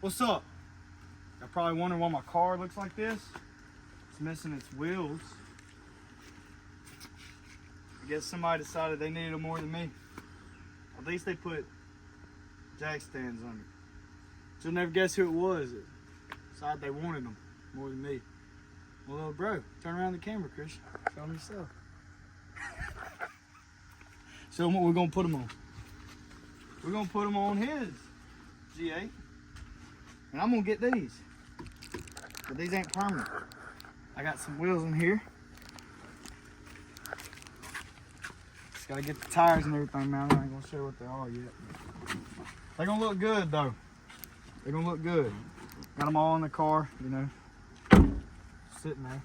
What's up? Y'all probably wondering why my car looks like this. It's missing its wheels. I guess somebody decided they needed them more than me. At least they put jack stands on it. You'll never guess who it was. It decided they wanted them more than me. Well, little bro, turn around the camera, Christian. Show them yourself. Show them what we're gonna put them on. We're gonna put them on his Z8. And I'm gonna get these. But these ain't permanent. I got some wheels in here. Just gotta get the tires and everything, man. I ain't gonna show what they are yet. They're gonna look good though. They're gonna look good. Got them all in the car, you know, sitting there.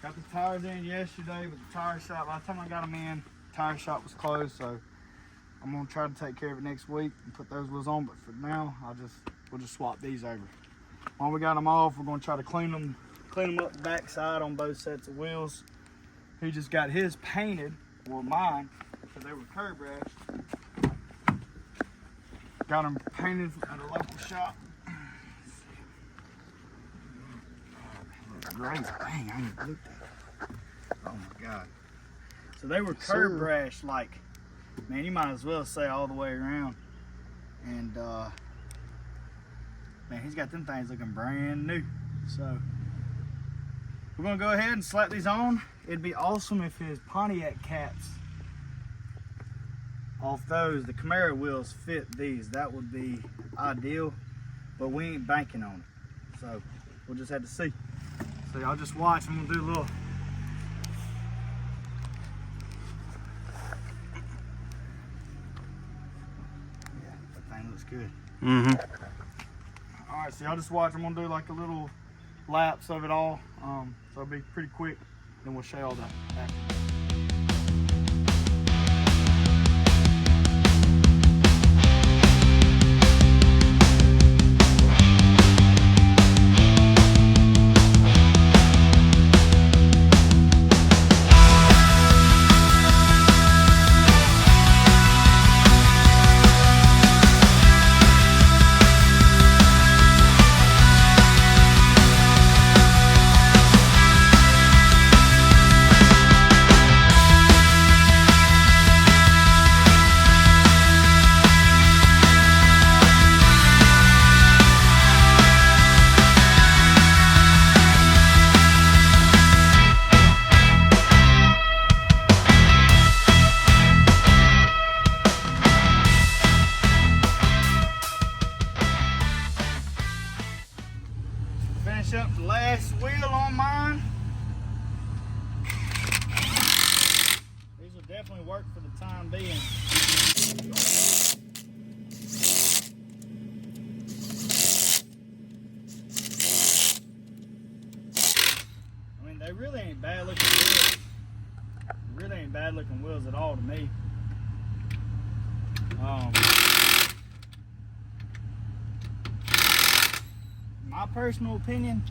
Got the tires in yesterday, but the tire shop, by the time I got them in, the tire shop was closed, so I'm gonna try to take care of it next week and put those wheels on. But for now, we'll just swap these over. While we got them off, we're gonna try to clean them up the backside on both sets of wheels. He just got his painted, or mine, because they were curb rashed. Got them painted at a local shop. Great, dang, I ain't looked at it. Oh my God. So they were curb rashed, like, man, you might as well say all the way around. And man, he's got them things looking brand new. So we're gonna go ahead and slap these on. It'd be awesome if his Pontiac caps off those, the Camaro wheels fit these. That would be ideal, but we ain't banking on it. So we'll just have to see. So y'all just watch. I'm gonna do a little. Yeah, that thing looks good. All right, so y'all just watch. I'm gonna do like a little lapse of it all. So it'll be pretty quick. Then we'll show you all that after. Finish up the last wheel on mine. These will definitely work for the time being. I mean, they really ain't bad looking wheels. They really ain't bad looking wheels at all to me. My personal opinion,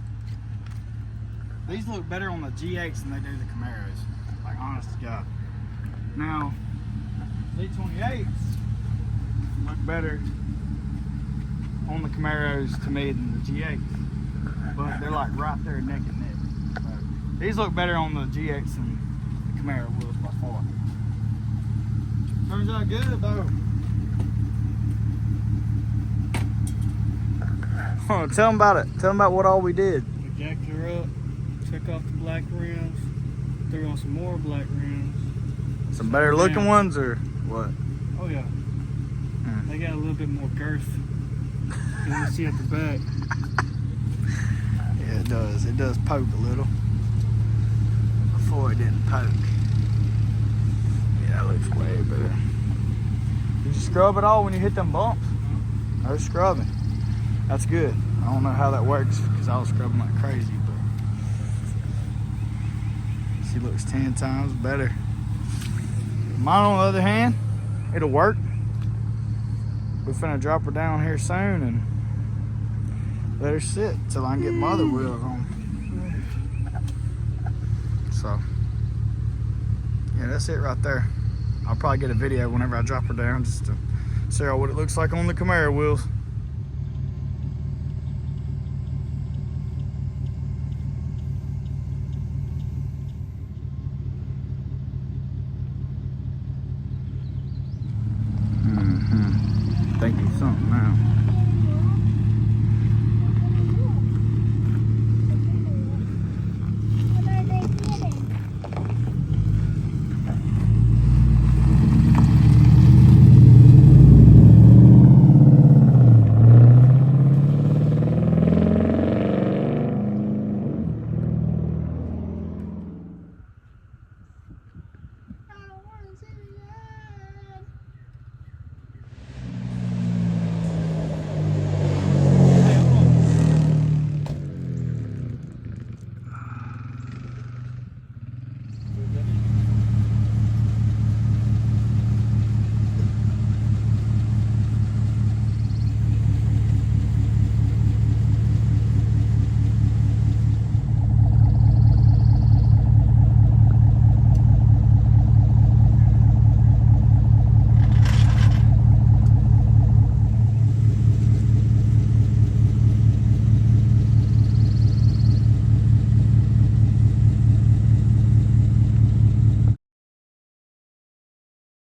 these look better on the G8s than they do the Camaros. Like, honest to God. Now, Z28s look better on the Camaros to me than the G8s. But they're like right there neck and neck. So, these look better on the G8s than the Camaro wheels by far. Turns out good though. Tell them about it. Tell them about what all we did. We jacked her up, took off the black rims, threw on some more black rims. Some better looking ones or what? Oh yeah. They got a little bit more girth. You can see at the back. Yeah, it does. It does poke a little. Before it didn't poke. Yeah, that looks way better. Did you scrub it all when you hit them bumps? No scrubbing. That's good. I don't know how that works because I was scrubbing like crazy, but she looks 10 times better. Mine, on the other hand, it'll work. We're finna drop her down here soon and let her sit till I can get my other wheels on. So, yeah, that's it right there. I'll probably get a video whenever I drop her down just to show what it looks like on the Camaro wheels. now.